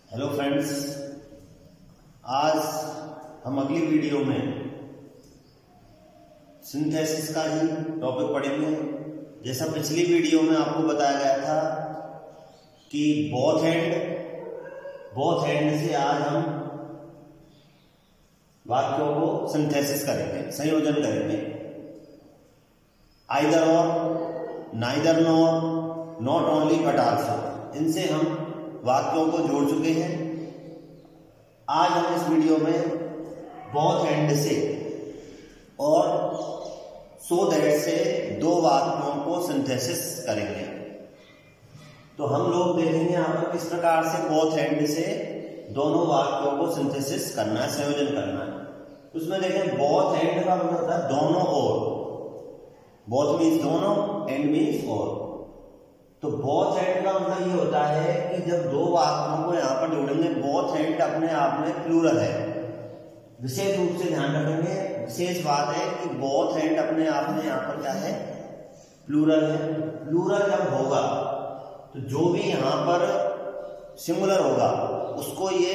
Hello friends, आज हम अगली वीडियो में सिंथेसिस का ही टॉपिक पढ़ेंगे। जैसा पिछली वीडियो में आपको बताया गया था कि बोथ एंड से आज हम वाक्यों को सिंथेसिस करेंगे, संयोजन करेंगे। आइदर और, neither nor, not only but also, इनसे हम वाक्यों को जोड़ चुके हैं। आज हम इस वीडियो में बोथ एंड से और सो दैट से दो वाक्यों को सिंथेसिस करेंगे। तो हम लोग देखेंगे यहाँ पर किस प्रकार से बोथ एंड से दोनों वाक्यों को सिंथेसिस करना है, संयोजन करना है। उसमें देखें, बोथ एंड का मतलब होता है दोनों और। बोथ मीन्स दोनों, एंड मीन्स और। तो बोथ एंड का मतलब ये होता है कि जब दो वाक्यों को यहाँ पर जोड़ेंगे, बोथ एंड अपने आप में प्लूरल है। विशेष रूप से ध्यान रखेंगे, विशेष बात है कि बोथ एंड अपने आप में यहाँ पर क्या है, प्लूरल है। प्लूरल जब होगा तो जो भी यहाँ पर सिंगुलर होगा उसको ये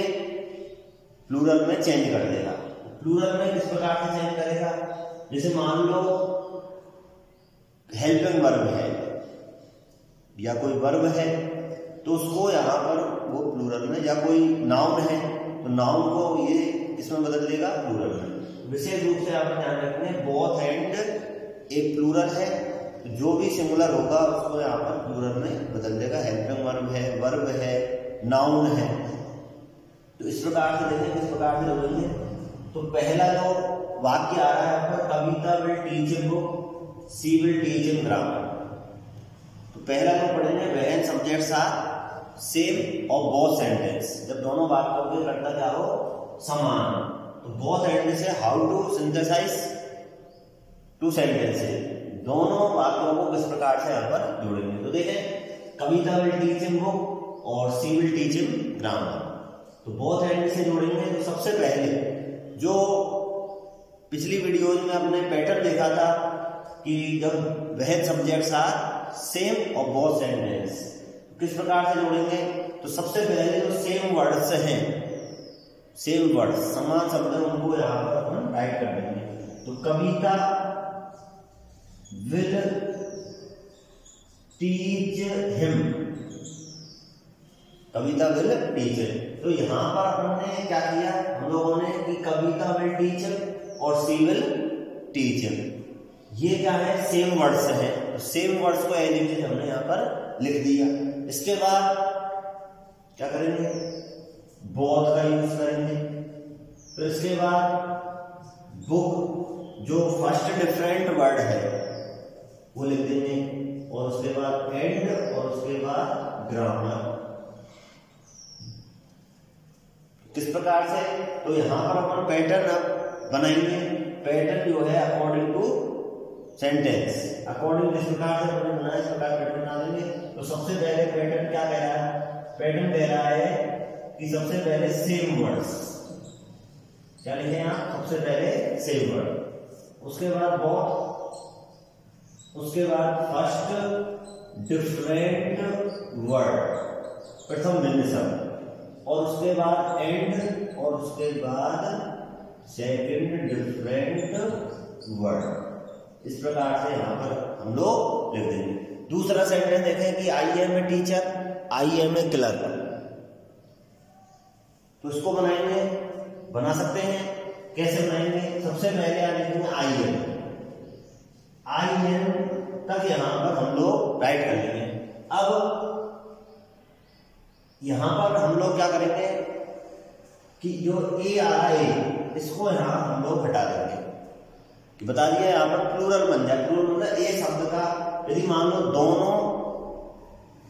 प्लूरल में चेंज कर देगा। प्लूरल में किस प्रकार से चेंज करेगा? जैसे मान लो हेल्पिंग वर्ब है या कोई वर्ब है तो उसको यहाँ पर वो प्लूरल में, या कोई नाउन है तो नाउन को ये इसमें बदल देगा प्लूरल में। विशेष रूप से आप ध्यान रखें, बोथ एंड एक प्लूरल है तो जो भी सिंगुलर होगा उसको यहाँ पर प्लूरल में बदल देगा। हेल्पिंग वर्ब है, नाउन है। तो इस प्रकार से देखें किस प्रकार से जोड़ेंगे। तो पहला जो वाक्य आ रहा है आपका, Kavita will teach him book, she will teach him grammar. तो पहला जो पढ़ेंगे, व्हेन सब्जेक्ट्स आर सेम और बोथ सेंटेंस, जब दोनों वाक्यों के कर्ता क्या हो, समान। तो बोथ एंड से how to synthesize two sentences, दोनों वाक्यों को किस प्रकार से यहाँ पर जोड़ेंगे। तो देखें, कविता विल टीच हिम बुक और she will teach him grammar. तो बोथ एंड से जोड़ेंगे। तो सबसे पहले जो पिछली वीडियोज में आपने पैटर्न देखा था कि जब व्हेन सब्जेक्ट्स आर सेम और बोथ सेंटेंस, किस प्रकार से जोड़ेंगे। तो सबसे पहले जो सेम वर्ड्स हैं, सेम वर्ड्स, समान शब्द, उनको यहाँ पर हम राइट कर देंगे। तो Kavita will teach him, Kavita will teach him. तो यहाँ पर हमने क्या किया, हम लोगों ने कि कविता विल टीच हिम और शी विल टीच हिम, ये क्या है, सेम वर्ड्स है। तो सेम वर्ड्स को एज इट इज हमने यहाँ पर लिख दिया। इसके बाद क्या करेंगे, बोथ का यूज करेंगे। तो इसके बाद बुक, जो फर्स्ट डिफरेंट वर्ड है वो लिख देंगे, और उसके बाद एंड, और उसके बाद ग्रामर। किस प्रकार से, तो यहां पर अपन पैटर्न अब बनाएंगे। पैटर्न जो है अकॉर्डिंग टू सेंटेंस, अकॉर्डिंग किस प्रकार से हमने बनाया, इस प्रकार पैटर्न बना देंगे। तो सबसे पहले पैटर्न क्या कह रहा है, पैटर्न कह रहा है कि सबसे पहले सेम वर्ड्स, क्या लिखे आप, सबसे पहले सेम वर्ड, उसके बाद बोथ, उसके बाद फर्स्ट डिफरेंट वर्ड, प्रथम भिन्न शब्द, और उसके बाद एंड, और उसके बाद सेकंड डिफरेंट वर्ड। इस प्रकार से यहाँ पर हम लोग लिख देंगे। दूसरा सेंटेंस देखें कि I am a teacher, I am a clerk. तो इसको बनाएंगे, बना सकते हैं। कैसे बनाएंगे, सबसे पहले आप लिखेंगे आई एम, आई एम तक यहाँ पर हम लोग राइट कर लेंगे। अब यहां पर हम लोग क्या करेंगे कि जो ए आ रहा है इसको यहां हम लोग हटा देंगे। बता दिया यहाँ पर प्लूरल बन जाए। प्लूरल मतलब ए शब्द का, यदि मान लो दोनों,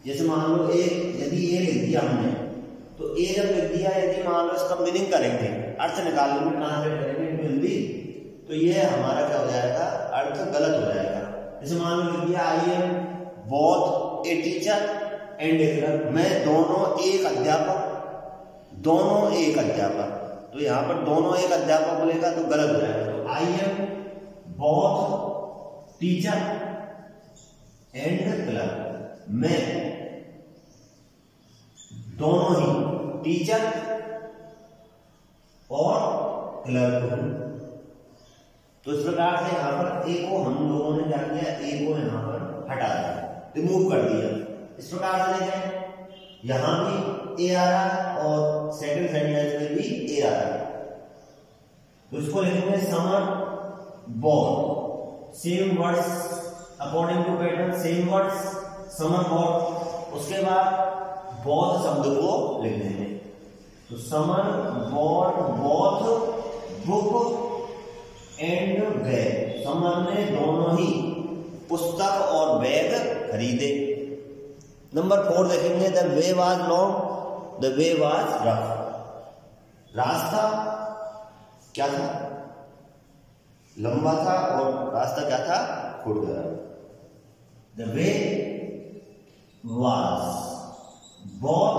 जैसे मान लो ए, यदि ए लिख दिया हमने, तो ए जब लिख दिया, यदि मान लो इसका मीनिंग करेंगे, अर्थ निकालेंगे, ट्रांसलेट करेंगे हिंदी, तो ये हमारा क्या हो जाएगा, अर्थ गलत हो जाएगा। जैसे मान लो लिख दिया I am both a teacher and A clerk, मैं दोनों एक अध्यापक, दोनों एक अध्यापक। तो यहाँ पर दोनों एक अध्यापक बोलेगा तो गलत हो जाएगा। तो I am both teacher and clerk, मैं दोनों ही टीचर और क्लर्क हूं। तो इस प्रकार से यहाँ पर ए को हम लोगों ने क्या किया, ए को यहाँ पर हटा दिया, रिमूव कर दिया। इस प्रकार से देखें यहां भी ए आ रहा है और सेकंड सेंटेंस में भी ए आ रहा है। तो इसको लिखेंगे Samar both, same words according to pattern, same words Samar both. उसके बाद बॉथ शब्द को लिख देंगे। तो Samar both both book and bag, Samar ने दोनों ही पुस्तक और बैग खरीदे। नंबर 4 देखेंगे the way was long, the way was rough. रास्ता क्या था, लंबा था और रास्ता क्या था, खुरदरा। The way was both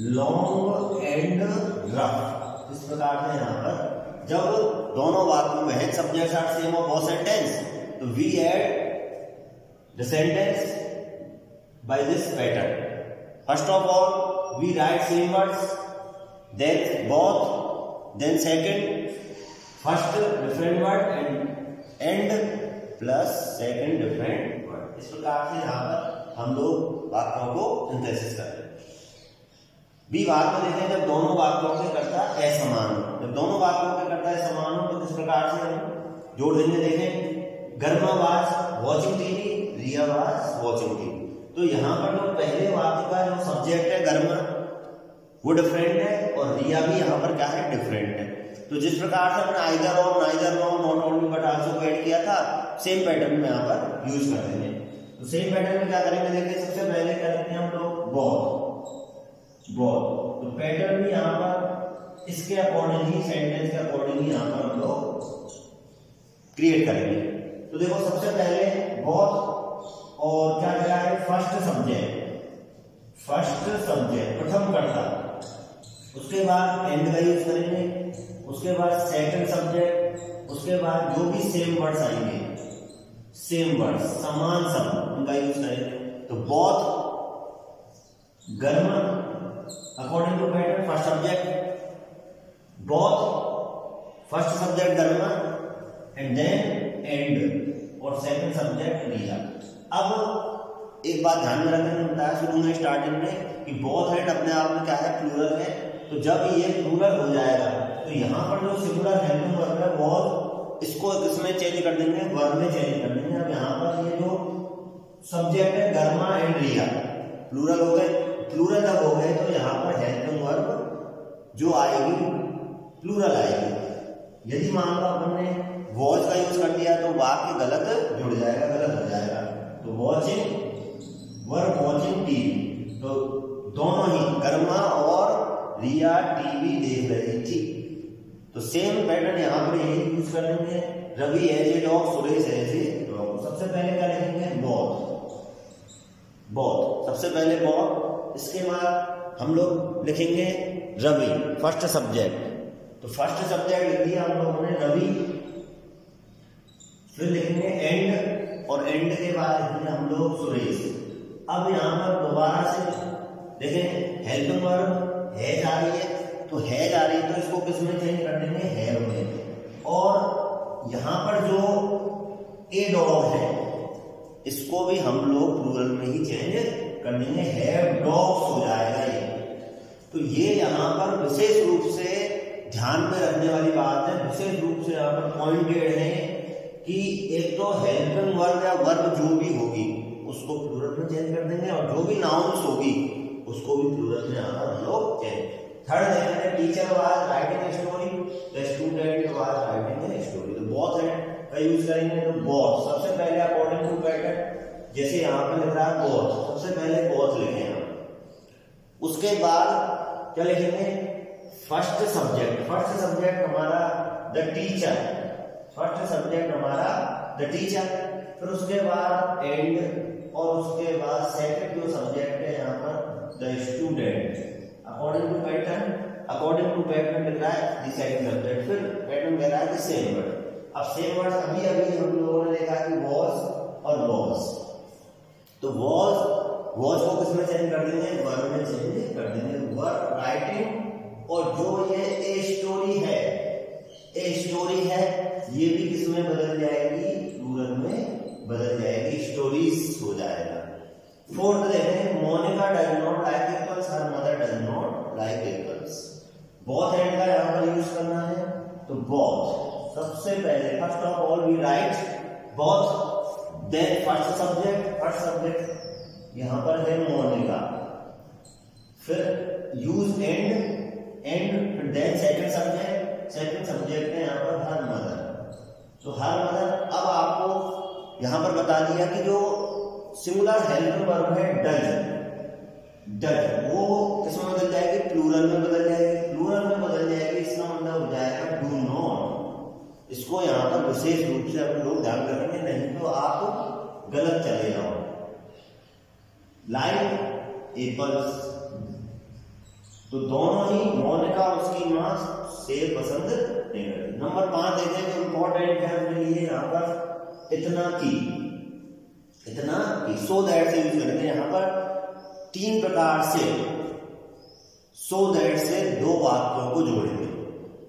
long and rough. इस प्रकार से यहाँ पर जब दोनों वाक्यों में है सब्जेक्ट आर सेम और बोथ सेंटेंस, तो we add the sentence by this pattern. First of all, we write same words, then both, then second, first different word and plus second different word। इस प्रकार से यहाँ पर हम लोग वाक्यों को सिंथेसिस करते हैं। बी वाक्य देखें जब दोनों वाक्यों के कर्ता असमान हो, जब दोनों वाक्यों के कर्ता असमान हो तो किस प्रकार से हम जोड़ देंगे। देखें Garma was watching TV, Riya was watching TV. तो यहाँ पर जो पहले वाक्य का जो सब्जेक्ट है गर्मा वो डिफरेंट है और रिया भी यहाँ पर क्या है, डिफरेंट है। तो जिस प्रकार से हमने आइदर और neither not only but also को ऐड किया था, सेम पैटर्न में यहाँ पर यूज कर देंगे। तो सेम पैटर्न में क्या करेंगे, देखिए सबसे पहले क्या करते हैं हम लोग बोथ। तो पैटर्न भी यहाँ पर इसके अकॉर्डिंग ही, सेंटेंस के अकॉर्डिंग ही यहाँ पर हम लोग क्रिएट करेंगे। तो देखो सबसे पहले बोथ और क्या क्या है, फर्स्ट सब्जेक्ट प्रथम कर्ता, उसके बाद एंड का यूज करेंगे, उसके बाद सेकंड सब्जेक्ट, उसके बाद जो भी सेम वर्ड्स आएंगे, सेम वर्ड्स समान शब्द उनका यूज करेंगे। तो both Garma according to pattern first subject, both first subject Garma and then and और सेकंड सब्जेक्ट रिया। अब एक बात ध्यान में रखने में बताया शुरू में स्टार्टिंग में कि बोथ एंड अपने आप में क्या है, प्लूरल है। तो जब ये प्लूरल हो जाएगा तो यहाँ पर जो सिंगुलर हेल्पिंग वर्ब है बोथ, इसको किसमें चेंज कर देंगे, वर्ब में चेंज कर देंगे। अब यहाँ पर ये जो सब्जेक्ट है गर्मा एंड रिया प्लूरल हो गए, प्लूरल जब हो गए तो यहाँ पर हेल्पिंग वर्ब जो आएगी प्लूरल आएगी। यदि मान लो अपन ने वॉच का यूज कर दिया तो वाक्य गलत जुड़ जाएगा, गलत हो जाएगा। तो वॉचिंग वर्ब वॉचिंग टीवी, तो दोनों ही गर्मा और रिया टीवी देख रही थी। तो सेम पैटर्न यहाँ पर यही यूज कर लेंगे, Ravi has a dog, Suresh has a dog. सबसे पहले क्या लिखेंगे, बोथ, सबसे पहले बोथ। इसके बाद हम लोग लिखेंगे रवि फर्स्ट सब्जेक्ट। तो फर्स्ट सब्जेक्ट लिख दिया हम लोगों ने रवि, फिर लिखेंगे एंड और एंड के बाद लिखेंगे हम लोग सुरेश। अब यहाँ पर दोबारा से देखें हेल्पिंग वर्ब हैज आ रही है, तो हैज आ रही है तो इसको किस में चेंज कर देंगे, हैव में। और यहाँ पर जो ए डॉग है इसको भी हम लोग प्लूरल में ही चेंज कर देंगे, हैव डॉग्स हो जाएगा ये। तो ये यहाँ पर विशेष रूप से ध्यान में रखने वाली बात है, विशेष रूप से यहाँ पर पॉइंटेड है कि एक तो हेल्पिंग वर्ब या वर्ब जो भी होगी उसको प्लूरल में चेंज कर देंगे और जो भी नाउन्स होगी उसको भी प्लूरल में यहाँ पर हम लोग चेंज। थर्ड देखेंगे teacher was writing a story, the student was writing a story. तो बोथ है का यूज करेंगे। तो बोथ सबसे पहले अकॉर्डिंग टू पैटर्न, जैसे यहाँ पे लिख रहा है बोथ, सबसे पहले बोथ लिखे यहाँ। उसके बाद क्या लिखेंगे, फर्स्ट सब्जेक्ट हमारा द टीचर, फर्स्ट सब्जेक्ट हमारा द टीचर। फिर उसके बाद एंड और उसके बाद सेकंड जो सब्जेक्ट है यहाँ पर the student. According to pattern लिख रहा है द सेकंड सब्जेक्ट, फिर पैटर्न कह रहा है द सेम वर्ड। अब सेम वर्ड अभी हम लोगों ने देखा कि वॉज और वॉज। तो वॉज को किसमें चेंज कर देंगे, वर्ब में चेंज कर देंगे। वर राइटिंग, और जो ये ए स्टोरी है, ये भी किसमें बदल जाएगी, प्लूरल में बदल जाएगी, स्टोरीज हो जाएगा। फोर्थ देखें, Monica does not like apples, her mother does not like apples. Both and का यहाँ पर यूज करना है, तो बोथ सबसे पहले first of all we write both, then first subject यहाँ पर है मोनिका, फिर यूज एंड, फिर देन सेकंड सब्जेक्ट है यहाँ पर हर मदर। तो हर मदर, अब आपको यहाँ पर बता दिया कि जो सिंगुलर हेल्पिंग वर्ब है डज, वो किसमें बदल जाएगी, प्लूरल में बदल जाएगी। इसका मतलब हो जाएगा डू नॉट। इसको यहाँ पर विशेष रूप से अपन लोग ध्यान रखेंगे, नहीं तो आप गलत चले जाओ। लाइक एप्पल्स, तो दोनों ही मोनिका और उसकी मां सेब पसंद नहीं करती। नंबर 5 देखें जो इम्पोर्टेंट है अपने लिए यहाँ पर, इतना की, सो दैट से यूज करेंगे यहाँ पर 3 प्रकार से, सो दैट से 2 वाक्यों को जोड़ेंगे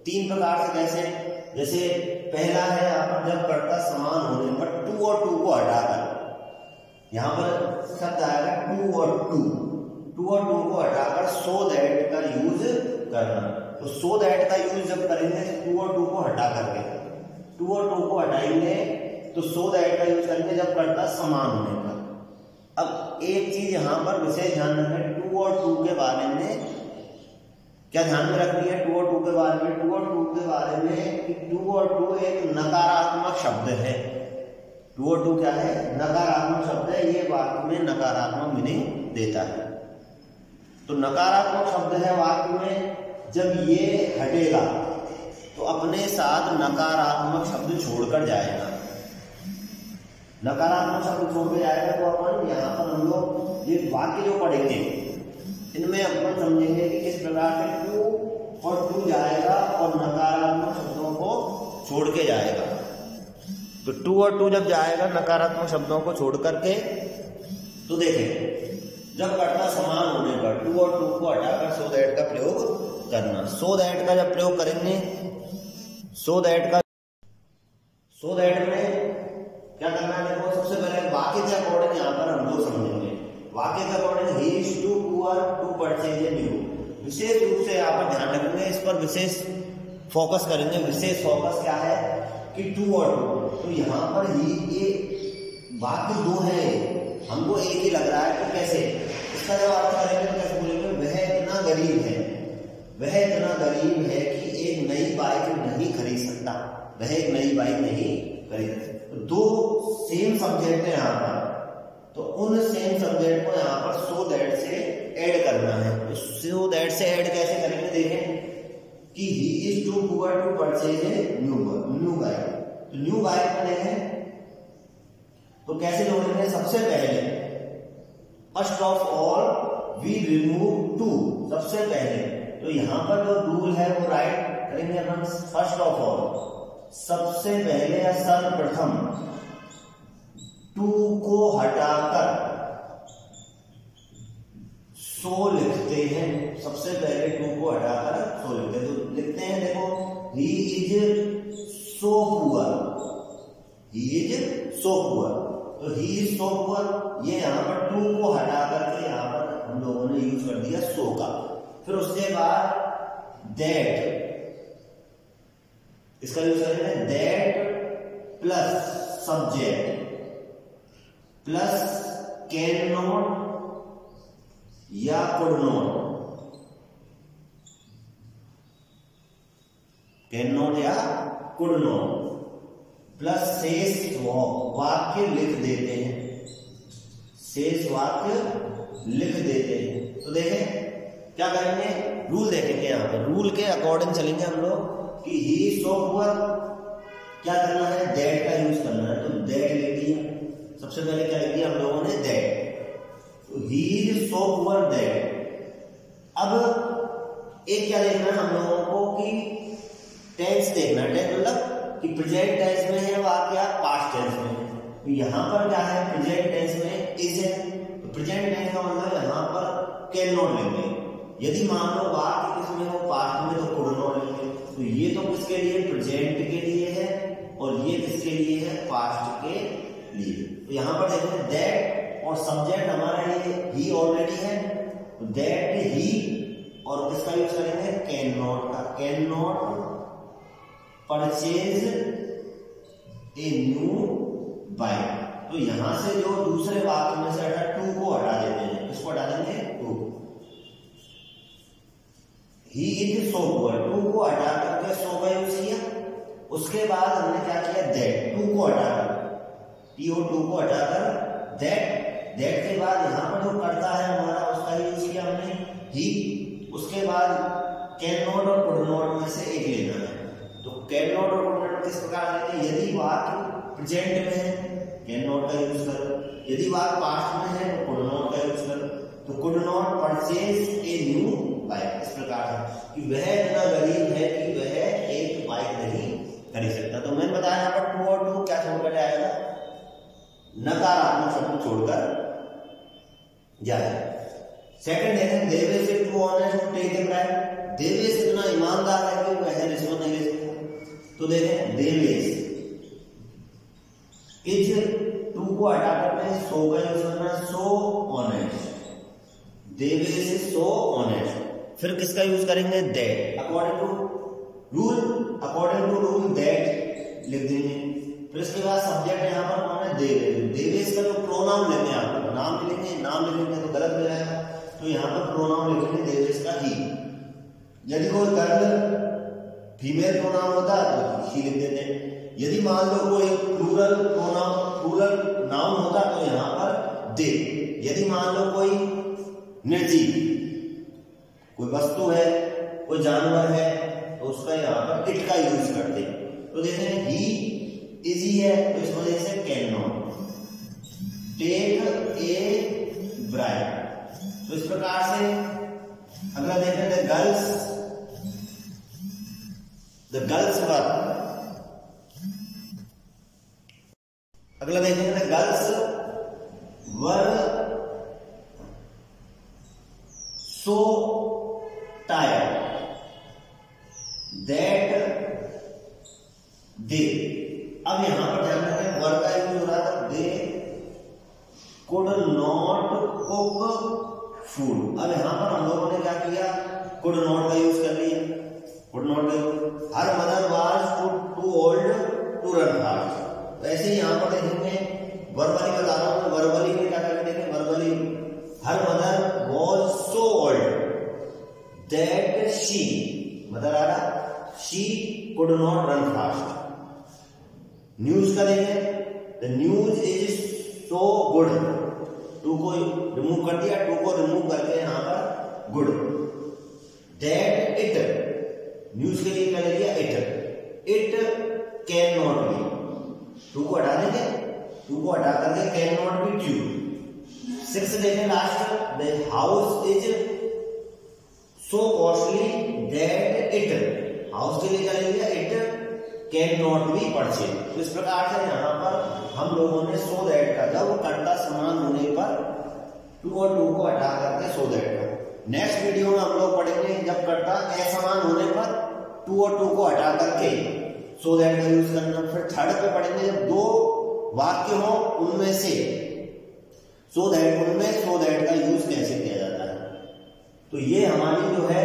3 प्रकार से। कैसे, जैसे पहला है यहाँ पर जब कर्ता समान होने पर टू और टू को हटाकर, यहाँ पर शब्द आएगा टू और टू को हटाकर सो दैट का यूज करना। तो सो दैट का यूज जब करेंगे टू और टू को हटा करके, हटाएंगे तो सो दैट का यूज करेंगे जब कर्ता समान होने पर। अब एक चीज यहाँ पर विशेष ध्यान रखें, टू और टू के बारे में क्या ध्यान में रखनी है, टू और टू के बारे में कि टू और टू एक नकारात्मक शब्द है। टू और टू क्या है, नकारात्मक शब्द है, ये वाक्य में नकारात्मक मीनिंग देता है। तो नकारात्मक शब्द है वाक्य में, जब ये हटेगा तो अपने साथ नकारात्मक शब्द छोड़कर जाएगा। तो अपन यहाँ पर हम लोग ये वाक्य जो पढ़ेंगे इनमें अपन समझेंगे कि किस प्रकार से टू और टू जाएगा और नकारात्मक शब्दों को छोड़ के जाएगा। तो टू और टू जब जाएगा नकारात्मक शब्दों को छोड़ करके, तो देखें जब कर्ता समान होने पर टू और टू को हटाकर सो दैट का प्रयोग करना। सो दैट का जब प्रयोग करेंगे, सो दैट में क्या करना है, देखो सबसे पहले वाक्य के अकॉर्डिंग यहाँ पर हम लोग समझेंगे। वाक्य के according he is too poor to purchase a new, विशेष रूप से यहाँ पर ध्यान रखेंगे, इस पर विशेष फोकस करेंगे। विशेष फोकस क्या है कि टू और टू, तो यहाँ पर ही ये वाक्य 2 है, हमको एक ही लग रहा है, तो कैसे इसका जब अर्थ करेंगे तो कैसे बोलेंगे, वह इतना गरीब है कि एक नई बाइक नहीं खरीद सकता। तो 2 सेम सब्जेक्ट है यहाँ पर, तो उन सेम सब्जेक्ट को यहाँ पर सो दैट से ऐड करना है। तो सो दैट से ऐड कैसे करेंगे, देखें कि he is too poor to purchase a new bike. तो न्यू बाइक बने हैं, तो कैसे जोड़ेंगे, सबसे पहले first of all we remove too, सबसे पहले। तो यहाँ पर जो रूल है वो राइट करेंगे अपन, फर्स्ट ऑफ ऑल सबसे पहले या सर्वप्रथम टू को हटाकर सो लिखते हैं। सबसे पहले टू को हटाकर सो लिखते हैं, तो लिखते हैं देखो ही इज सो पुअर, तो ही इज सो पुअर, ये यहाँ पर टू को हटा करके यहाँ पर हम लोगों ने यूज कर दिया सो का। फिर उसके बाद दैट, इसका यूज करेंगे that plus subject plus can not या कुड नॉट, प्लस शेष वाक्य लिख देते हैं, तो देखें क्या करेंगे, रूल देखेंगे यहाँ पर, रूल के अकॉर्डिंग चलेंगे हम लोग कि ही सो पुअर, क्या करना है, दैट का यूज करना है। तो दैट लिख दिया, सबसे पहले क्या लिख दिया हम लोगों ने, दैट। तो ही इज सो पुअर दैट। अब एक क्या देखना है हम लोगों को कि टेंस देखना है, टेंस मतलब कि प्रेजेंट टेंस में है वाक्य पास्ट टेंस में। तो यहाँ पर क्या है, प्रेजेंट टेंस में इज है, तो प्रेजेंट टेंस का मतलब यहाँ पर कैन नॉट लेंगे। यदि मान लो वाक्य किसमें हो, पास्ट में, तो कुड नॉट लेंगे। तो ये तो किसके लिए, प्रेजेंट के लिए है, और ये किसके लिए है, पास्ट के लिए। तो यहां पर देखो दैट और सब्जेक्ट हमारे लिए ही ऑलरेडी है, तो दैट ही, और किसका यूज करेंगे, कैन नॉट का। Can not purchase a new bike. तो यहां से जो दूसरे वाक्य में से हटा टू को हटा देते हैं, किसको हटा देंगे, too. He is so poor, too को हटा करके सो का यूज किया। उसके बाद हमने क्या किया, दैट, टू को हटाकर, टीओ टू को हटाकर दैट। दैट के बाद यहां पर जो करता है हमारा, उसका यूज किया हमने ही। उसके बाद कैन नॉट और कुड नॉट में से एक लेना है। तो कैन नॉट और कुड नॉट किस प्रकार लेंगे, यदि वाक्य प्रेजेंट में है कैन नॉट का यूज करो, यदि वाक्य पास्ट में है तो कुड नॉट का यूज करो। तो could not purchase a new bike, इस प्रकार है कि वह इतना गरीब है कि वह एक बाइक नहीं खरीद सकता। तो मैंने बताया यहाँ पर टू और टू क्या छोड़कर जाएगा, नकारात्मक शब्द छोड़कर जाएगा। सेकंड है Devesh is too honest to take a bribe. Devesh इतना ईमानदार है कि वह रिश्वत नहीं ले सकता। तो देखें देवेश इज, टू को हटा करके सो का यूज करना, so honest. Devesh is so honest. फिर किसका यूज करेंगे, that. According to rule, according to rule that लिख देंगे। फिर इसके बाद सब्जेक्ट यहाँ पर कौन है, देवेश। देवेश का जो प्रोनाउन लेंगे, आप नाम लिखेंगे, नाम लिखेंगे तो गलत हो जाएगा, तो यहाँ पर प्रोनाउन लिखेंगे देवेश का ही। यदि कोई गर्ल फीमेल प्रोनाउन होता तो ही लिख देते हैं। यदि मान लो कोई प्लूरल प्रोनाउन, प्लूरल नाउन होता तो यहाँ पर दे। यदि मान लो कोई निर्जीव, कोई वस्तु है, कोई जानवर है, तो उसका यहाँ पर इट का यूज करते हैं। तो देखें ही इजी है, तो इस वजह से can not take a bribe. तो इस प्रकार से अगला देखें द गर्ल्स वर, अगला देखेंगे the girls were so tired that they. अब यहां पर ध्यान रखें वर का यूज हो रहा था, they could not cook food. अब यहां पर हम लोगों ने क्या किया, कुड नॉट का यूज कर लिया। कुड नॉट का use, her mother was too old to run fast. ऐसे ही यहां पर देखेंगे वर्बली बता रहा हूं, वर्बली में क्या करके देखें, verbally her mother was so old that she, mother आ रहा, she could not run fast. News का देखें, the news is so good. Too को रिमूव कर दिया, टू को रिमूव करके यहां पर गुड। दैट इट, न्यूज के लिए क्या ले लिया, it can not be. Too को हटा देंगे, टू को हटा करके कैन नॉट बी ट्रू। 6 देखें last, the house is so costly that it, house के लिए क्या ले लिया, it can not B purchase. तो इस प्रकार से यहाँ पर हम लोगों ने सो दैट का, जब कर्ता समान होने पर टू और टू को हटा करके सो दैट का। नेक्स्ट वीडियो में हम लोग पढ़ेंगे जब कर्ता असमान होने पर टू और टू को हटा करके सो दैट का यूज करना। फिर थर्ड पे पढ़ेंगे जब दो वाक्य हो उनमें से सो दैट, उनमें सो दैट का यूज कैसे किया जाता है। तो ये हमारी जो है,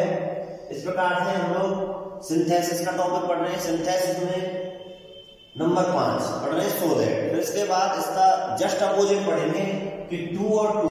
इस प्रकार से हम लोग सिंथेसिस का टॉपिक पढ़ रहे हैं। सिंथेसिस में नंबर 5 पढ़ रहे हैं सो दैट। फिर इसके बाद इसका जस्ट अपोजिट पढ़ेंगे कि टू और टू